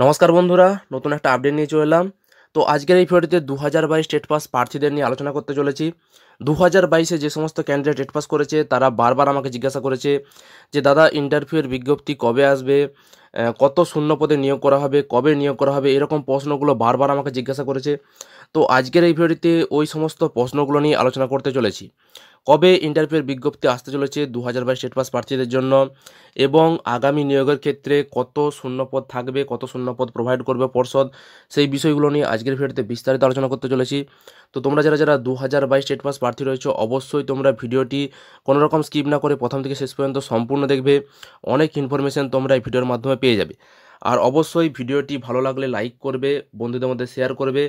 নমস্কার বন্ধুরা, নতুন একটা আপডেট নিয়ে চলে এলাম। তো আজকের এই ভিডিওটিতে 2022 টেট পাস প্রার্থীদের নিয়ে আলোচনা করতে চলেছি। 2022-এ যে সমস্ত ক্যান্ডিডেট টেট পাস করেছে তারা বারবার আমাকে জিজ্ঞাসা করেছে যে দাদা ইন্টারভিউয়ের বিজ্ঞপ্তি কবে আসবে, কত শূন্য পদে নিয়োগ করা হবে, কবে নিয়োগ করা হবে, এরকম প্রশ্নগুলো বারবার আমাকে জিজ্ঞাসা করেছে। তো আজকের এই ভিডিওটিতে ওই সমস্ত প্রশ্নগুলো নিয়ে আলোচনা করতে চলেছি। কবে ইন্টারভিউয়ের বিজ্ঞপ্তি আসতে চলেছে 2022 স্টেট পাস প্রার্থীদের জন্য, এবং আগামী নিয়োগের ক্ষেত্রে কত শূন্যপদ থাকবে, কত শূন্যপদ প্রোভাইড করবে পর্ষদ, সেই বিষয়গুলো নিয়ে আজকের ভিডিওতে বিস্তারিত আলোচনা করতে চলেছি। তো তোমরা যারা যারা 2022 স্টেট পাস প্রার্থী রয়েছে অবশ্যই তোমরা ভিডিওটি কোনো রকম স্কিপ না করে প্রথম থেকে শেষ পর্যন্ত সম্পূর্ণ দেখবে। অনেক ইনফরমেশন তোমরা এই ভিডিওর মাধ্যমে পেয়ে যাবে। আর অবশ্যই ভিডিওটি ভালো লাগলে লাইক করবে, বন্ধুদের মধ্যে শেয়ার করবে,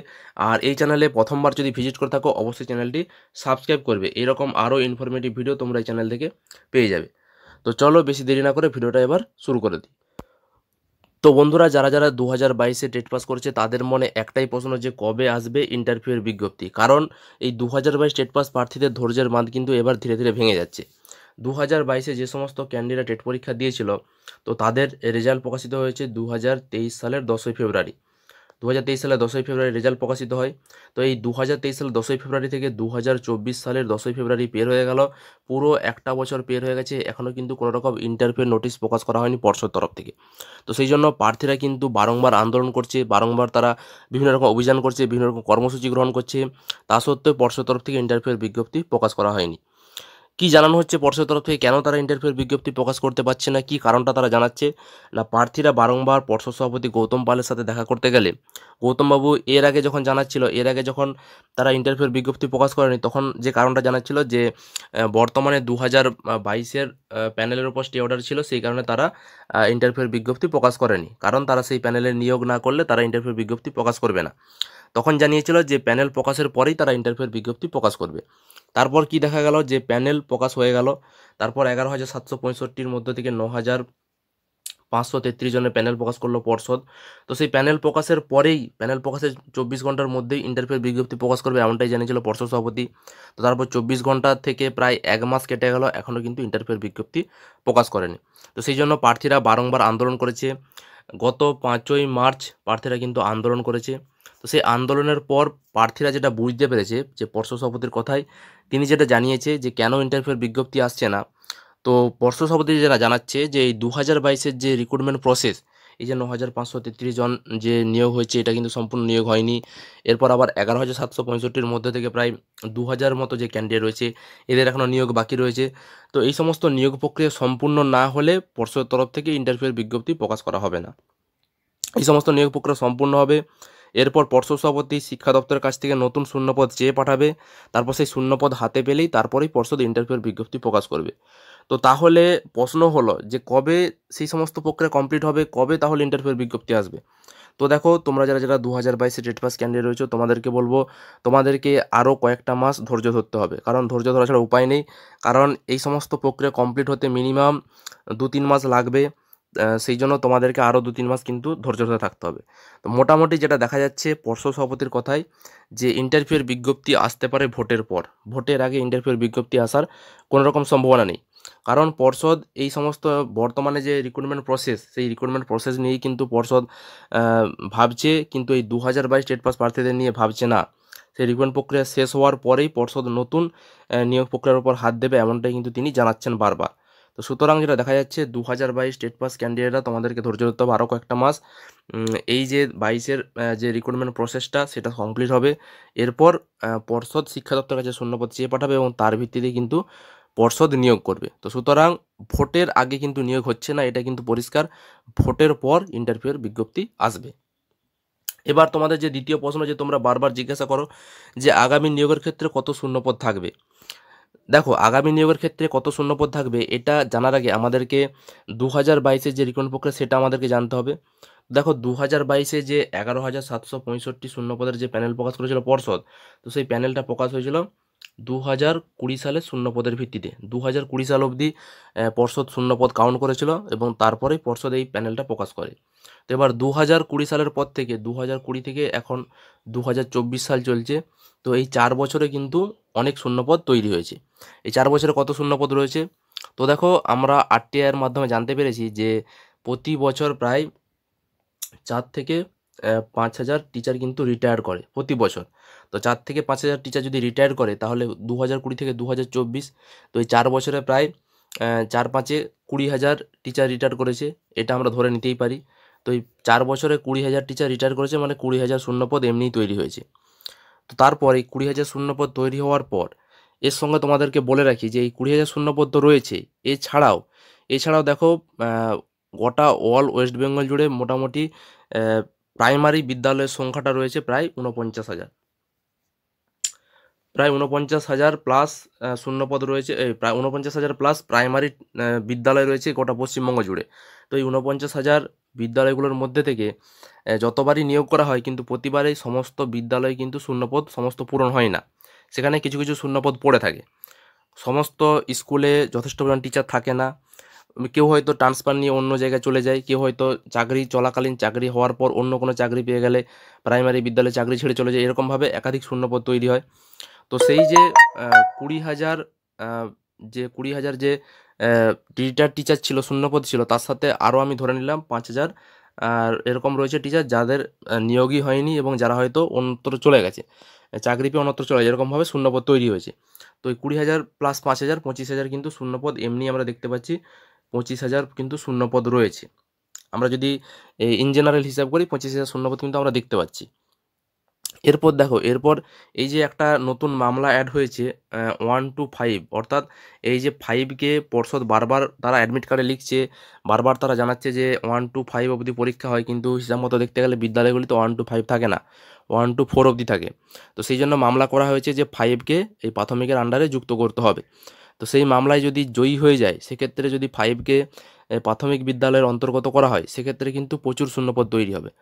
আর এই চ্যানেলে প্রথমবার যদি ভিজিট করে থাকো অবশ্যই চ্যানেলটি সাবস্ক্রাইব করবে। এরকম আরও ইনফরমেটিভ ভিডিও তোমরা এই চ্যানেল থেকে পেয়ে যাবে। তো চলো বেশি দেরি না করে ভিডিওটা এবার শুরু করে দিই। তো বন্ধুরা, যারা যারা 2022-এ টেট পাস করেছে তাদের মনে একটাই প্রশ্ন যে কবে আসবে ইন্টারভিউয়ের বিজ্ঞপ্তি। কারণ এই 2022 টেট পাস প্রার্থীদের ধৈর্যের বাঁধ কিন্তু এবার ধীরে ধীরে ভেঙে যাচ্ছে। 2022-এ যে সমস্ত ক্যান্ডিডেট টেট পরীক্ষা দিয়েছিল তো তাদের রেজাল্ট প্রকাশিত হয়েছে 2023 সালের 10ই ফেব্রুয়ারি। 2023 সালের 10ই ফেব্রুয়ারি রেজাল্ট প্রকাশিত হয়। তো এই 2023 সালের 10ই ফেব্রুয়ারি থেকে 2024 সালের 10ই ফেব্রুয়ারি পের হয়ে গেল। পুরো একটা বছর পের হয়ে গেছে, এখনও কিন্তু কোনো রকম ইন্টারভিউ নোটিশ প্রকাশ করা হয়নি পর্ষদ তরফ থেকে। তো সেই জন্য প্রার্থীরা কিন্তু বারংবার আন্দোলন করছে, বারংবার তারা বিভিন্ন রকম অভিযান করছে, বিভিন্ন রকম কর্মসূচি গ্রহণ করছে। তা সত্ত্বেও পর্ষদ তরফ থেকে ইন্টারভিউয়ের বিজ্ঞপ্তি প্রকাশ করা হয়নি। কি জানানো হচ্ছে পর্ষদের তরফ থেকে, কেন তারা ইন্টারভিউয়ের বিজ্ঞপ্তি প্রকাশ করতে পারছে না, কি কারণটা তারা জানাচ্ছে না? প্রার্থীরা বারংবার পর্ষদ সভাপতি গৌতম পালের সাথে দেখা করতে গেলে গৌতমবাবু এর আগে যখন জানাচ্ছিল, এর আগে যখন তারা ইন্টারভিউয়ের বিজ্ঞপ্তি প্রকাশ করেনি তখন যে কারণটা জানাচ্ছিল যে বর্তমানে 2022-এর প্যানেলের উপর স্টে অর্ডার ছিল, সেই কারণে তারা ইন্টারভিউয়ের বিজ্ঞপ্তি প্রকাশ করেনি। কারণ তারা সেই প্যানেলে নিয়োগ না করলে তারা ইন্টারভিউয়ের বিজ্ঞপ্তি প্রকাশ করবে না। তখন জানিয়েছিল যে প্যানেল প্রকাশের পরেই তারা ইন্টারভিউয়ের বিজ্ঞপ্তি প্রকাশ করবে। তারপর কি দেখা গেল যে প্যানেল প্রকাশ হয়ে গেল। তারপর 11,765-র মধ্যে থেকে 9,533 জনের প্যানেল প্রকাশ করলো পর্ষদ। তো সেই প্যানেল প্রকাশের পরেই, প্যানেল প্রকাশের 24 ঘন্টার মধ্যেই ইন্টারভিউয়ের বিজ্ঞপ্তি প্রকাশ করবে এমনটাই জানিয়েছিল পর্ষদ সভাপতি। তো তারপর 24 ঘন্টা থেকে প্রায় 1 মাস কেটে গেল, এখনও কিন্তু ইন্টারভিউয়ের বিজ্ঞপ্তি প্রকাশ করেনি। তো সেই জন্য প্রার্থীরা বারংবার আন্দোলন করেছে। গত 5ই মার্চ প্রার্থীরা কিন্তু আন্দোলন করেছে। তো সেই আন্দোলনের পর প্রার্থীরা যেটা বুঝতে পেরেছে যে পর্ষদ সভাপতির কথায়, তিনি যেটা জানিয়েছে যে কেন ইন্টারভিউয়ের বিজ্ঞপ্তি আসছে না। তো পর্ষদ সভাপতি যেটা জানাচ্ছে যে এই 2022-এর যে রিক্রুটমেন্ট প্রসেস, এই যে 9,533 জন যে নিয়োগ হয়েছে এটা কিন্তু সম্পূর্ণ নিয়োগ হয়নি। এরপর আবার 11,765-র মধ্যে থেকে প্রায় 2,000 মতো যে ক্যান্ডিডেট রয়েছে এদের এখনও নিয়োগ বাকি রয়েছে। তো এই সমস্ত নিয়োগ প্রক্রিয়া সম্পূর্ণ না হলে পর্ষদের তরফ থেকে ইন্টারভিউয়ের বিজ্ঞপ্তি প্রকাশ করা হবে না। এই সমস্ত নিয়োগ প্রক্রিয়া সম্পূর্ণ হবে। এরপর পর্ষদ সভাপতি শিক্ষা দপ্তরের কাছ থেকে নতুন শূন্যপদ চেয়ে পাঠাবে। তারপর সেই শূন্যপদ হাতে পেলেই তারপরেই পর্ষদ ইন্টারভিউয়ের বিজ্ঞপ্তি প্রকাশ করবে। তো তাহলে প্রশ্ন হলো যে কবে সেই সমস্ত প্রক্রিয়া কমপ্লিট হবে, কবে তাহলে ইন্টারভিউয়ের বিজ্ঞপ্তি আসবে? তো দেখো, তোমরা যারা যারা 2022-এ টেট পাস ক্যান্ডিডেট রয়েছে তোমাদেরকে বলবো, তোমাদেরকে আরও কয়েকটা মাস ধৈর্য ধরতে হবে। কারণ ধৈর্য ধরা ছাড়া উপায় নেই। কারণ এই সমস্ত প্রক্রিয়া কমপ্লিট হতে মিনিমাম 2-3 মাস লাগবে। সেই জন্য তোমাদেরকে আরও 2-3 মাস কিন্তু ধৈর্য ধরে থাকতে হবে। তো মোটামুটি যেটা দেখা যাচ্ছে পর্ষদ সভাপতির কথায়, যে ইন্টারভিউয়ের বিজ্ঞপ্তি আসতে পারে ভোটের পর। ভোটের আগে ইন্টারভিউয়ের বিজ্ঞপ্তি আসার কোনো রকম সম্ভাবনা নেই। কারণ পর্ষদ এই সমস্ত বর্তমানে যে রিক্রুটমেন্ট প্রসেস, সেই রিক্রুটমেন্ট প্রসেস নিয়েই কিন্তু পর্ষদ ভাবছে, কিন্তু এই 2022 স্টেট পাস প্রার্থীদের নিয়ে ভাবছে না। সেই রিক্রুটমেন্ট প্রক্রিয়া শেষ হওয়ার পরেই পর্ষদ নতুন নিয়োগ প্রক্রিয়ার উপর হাত দেবে, এমনটাই কিন্তু তিনি জানাচ্ছেন বারবার। তো সুতরাং যেটা দেখা যাচ্ছে 2022 স্টেট পাস ক্যান্ডিডেটরা তোমাদেরকে ধৈর্য ধরতে হবে আরও কয়েকটা মাস। এই যে 22-এর যে রিক্রুটমেন্ট প্রসেসটা সেটা কমপ্লিট হবে। এরপর পর্ষদ শিক্ষা দপ্তরের কাছে শূন্যপদ চেয়ে পাঠাবে এবং তার ভিত্তিতে কিন্তু পর্ষদ নিয়োগ করবে। তো সুতরাং ভোটের আগে কিন্তু নিয়োগ হচ্ছে না, এটা কিন্তু পরিষ্কার। ভোটের পর ইন্টারভিউয়ের বিজ্ঞপ্তি আসবে। এবার তোমাদের যে দ্বিতীয় প্রশ্ন, যে তোমরা বারবার জিজ্ঞাসা করো যে আগামী নিয়োগের ক্ষেত্রে কত শূন্যপদ থাকবে। দেখো, আগামী নিয়োগের ক্ষেত্রে কত শূন্যপদ থাকবে এটা জানার আগে আমাদেরকে 2022-এর যে রিক্রুটমেন্ট প্রক্রিয়া সেটা আমাদেরকে জানতে হবে। দেখো, 2022-এ যে 11,765 শূন্যপদের যে প্যানেল প্রকাশ করেছিল পর্ষদ, তো সেই প্যানেলটা প্রকাশ হয়েছিল 2020 সালের শূন্যপদের ভিত্তিতে। 2020 সাল অবধি পর্ষদ শূন্যপদ কাউন্ট করেছিল এবং তারপরেই পর্ষদ এই প্যানেলটা প্রকাশ করে। তো এবার 2020 সালের পর থেকে 2020 থেকে এখন 2024 সাল চলছে। তো এই 4 বছরে কিন্তু অনেক শূন্যপদ তৈরি হয়েছে। এই 4 বছরে কত শূন্যপদ রয়েছে? তো দেখো, আমরা আরটিআইয়ের মাধ্যমে জানতে পেরেছি যে প্রতি বছর প্রায় 4 থেকে 5,000 টিচার কিন্তু রিটায়ার করে প্রতি বছর। তো 4 থেকে 5,000 টিচার যদি রিটায়ার করে তাহলে 2020 থেকে 2024, তো এই 4 বছরে প্রায় 4 5-এ 20,000 টিচার রিটায়ার করেছে। এটা আমরা ধরে নিতেই পারি। তো এই 4 বছরে 20,000 টিচার রিটায়ার করেছে, মানে 20,000 শূন্যপদ এমনিই তৈরি হয়েছে। তো তারপর এই 20,000 শূন্যপদ তৈরি হওয়ার পর এর সঙ্গে তোমাদেরকে বলে রাখি যে এই 20,000 শূন্যপদ তো রয়েছে, এছাড়াও দেখো গোটা অল ওয়েস্ট বেঙ্গল জুড়ে মোটামুটি প্রাইমারি বিদ্যালয়ের সংখ্যাটা রয়েছে প্রায় 49,000 প্লাস শূন্যপদ রয়েছে, প্রায় 49,000 প্লাস প্রাইমারি বিদ্যালয় রয়েছে গোটা পশ্চিমবঙ্গ জুড়ে। তো এই 49,000 বিদ্যালয়গুলোর মধ্যে থেকে যতবারই নিয়োগ করা হয় কিন্তু প্রতিবারেই সমস্ত বিদ্যালয় কিন্তু শূন্যপদ সমস্ত পূরণ হয় না, সেখানে কিছু কিছু শূন্যপদ পড়ে থাকে। সমস্ত স্কুলে যথেষ্ট পরিমাণ টিচার থাকে না, কেউ হয়তো ট্রান্সফার নিয়ে অন্য জায়গায় চলে যায়, কেউ হয়তো চাকরি চলাকালীন চাকরি হওয়ার পর অন্য কোনো চাকরি পেয়ে গেলে প্রাইমারি বিদ্যালয়ে চাকরি ছেড়ে চলে যায়, এরকমভাবে একাধিক শূন্যপদ তৈরি হয়। তো সেই যে 20,000 যে 20,000 যে রিটায়ার্ড টিচার ছিল, শূন্যপদ ছিল, তার সাথে আরও আমি ধরে নিলাম 5,000 আর এরকম রয়েছে টিচার যাদের নিয়োগই হয়নি এবং যারা হয়তো অন্যত্র চলে গেছে, চাকরি পেয়ে অন্যত্র চলে যায়, এরকমভাবে শূন্যপদ তৈরি হয়েছে। তো এই 20,000 প্লাস 5,000 25,000 কিন্তু শূন্যপদ এমনি আমরা দেখতে পাচ্ছি, 25,000 কিন্তু শূন্যপদ রয়েছে। আমরা যদি ইন জেনারেল হিসাব করি 25,000 শূন্যপদ কিন্তু আমরা দেখতে পাচ্ছি। এরপর দেখো, এরপর এই যে একটা নতুন মামলা অ্যাড হয়েছে 1 to 5, অর্থাৎ এই যে 5কে পর্ষদ বারবার তারা অ্যাডমিট কার্ডে লিখছে, বারবার তারা জানাচ্ছে যে 1 to 5 অবধি পরীক্ষা হয়, কিন্তু হিসাব মতো দেখতে গেলে বিদ্যালয়গুলিতে 1 to 5 থাকে না, 1 to 4 অবধি থাকে। তো সেই জন্য মামলা করা হয়েছে যে 5কে এই প্রাথমিকের আন্ডারে যুক্ত করতে হবে। তো সেই মামলায় যদি জয়ী হয়ে যায়, সেক্ষেত্রে যদি 5কে প্রাথমিক বিদ্যালয়ের অন্তর্গত করা হয়, সেক্ষেত্রে কিন্তু প্রচুর শূন্যপদ তৈরি হবে।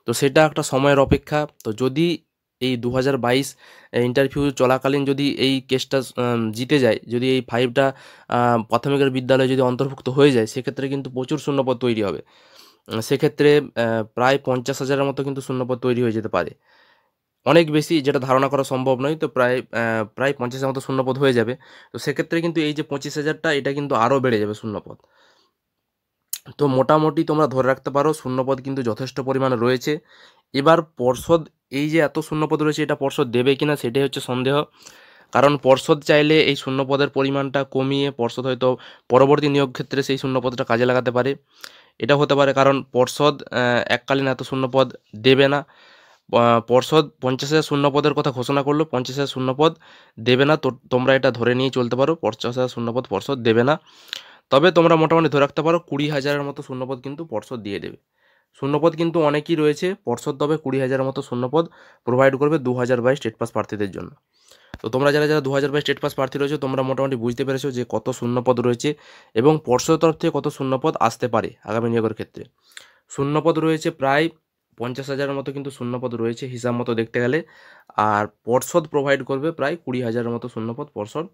তো সেটা একটা সময়ের অপেক্ষা। তো যদি এই 2022 ইন্টারভিউ চলাকালীন যদি এই কেসটা জিতে যায়, যদি এই 5টা প্রাথমিকের বিদ্যালয়ে যদি অন্তর্ভুক্ত হয়ে যায়, সেক্ষেত্রে কিন্তু প্রচুর শূন্যপদ তৈরি হবে। সেক্ষেত্রে প্রায় 50,000-এর মতো কিন্তু শূন্যপদ তৈরি হয়ে যেতে পারে। অনেক বেশি, যেটা ধারণা করা সম্ভব নয়। তো প্রায় 50-এর মতো শূন্যপদ হয়ে যাবে। তো সেক্ষেত্রে কিন্তু এই যে 25,000টা, এটা কিন্তু আরও বেড়ে যাবে শূন্যপদ। তো মোটামুটি তোমরা ধরে রাখতে পারো শূন্যপদ কিন্তু যথেষ্ট পরিমাণে রয়েছে। এবার পর্ষদ এই যে এত শূন্যপদ রয়েছে, এটা পর্ষদ দেবে কিনা সেটাই হচ্ছে সন্দেহ। কারণ পর্ষদ চাইলে এই শূন্যপদের পরিমাণটা কমিয়ে পর্ষদ হয়তো পরবর্তী নিয়োগ ক্ষেত্রে সেই শূন্যপদটা কাজে লাগাতে পারে। এটা হতে পারে, কারণ পর্ষদ এককালীন এত শূন্যপদ দেবে না। পর্ষদ 50,000 শূন্যপদের কথা ঘোষণা করলো, 50,000 শূন্যপদ দেবে না। তো তোমরা এটা ধরে নিয়ে চলতে পারো, 50,000 শূন্যপদ পর্ষদ দেবে না। তবে তোমরা মোটামুটি ধরে রাখতে পারো 20,000-এর মতো শূন্যপদ কিন্তু পর্ষদ দিয়ে দেবে। শূন্যপদ কিন্তু অনেকই রয়েছে, পর্ষদ তবে 20,000-এর মতো শূন্যপদ প্রোভাইড করবে 2022 স্টেট পাস প্রার্থীদের জন্য। তো তোমরা যারা 2022 স্টেট পাস প্রার্থী রয়েছে, তোমরা মোটামুটি বুঝতে পেরেছো যে কত শূন্যপদ রয়েছে এবং পর্ষদের তরফ থেকে কত শূন্যপদ আসতে পারে আগামী নিয়োগের ক্ষেত্রে। শূন্যপদ রয়েছে প্রায় 50,000-এর মতো কিন্তু শূন্যপদ রয়েছে হিসাব মতো দেখতে গেলে, আর পর্ষদ প্রোভাইড করবে প্রায় 20,000-এর মতো শূন্যপদ পর্ষদ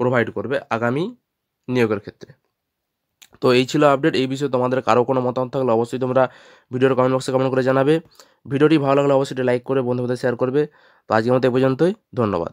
প্রোভাইড করবে আগামী নিয়োগের ক্ষেত্রে। তো এই ছিল আপডেট। এই বিষয়ে তোমাদের কারো কোনো মতামত থাকলে অবশ্যই তোমরা ভিডিওর কমেন্ট বক্সে কমেন্ট করে জানাবে। ভিডিওটি ভালো লাগলে অবশ্যই লাইক করে বন্ধুদের শেয়ার করবে। তো আজকের মতো এ পর্যন্তই, ধন্যবাদ।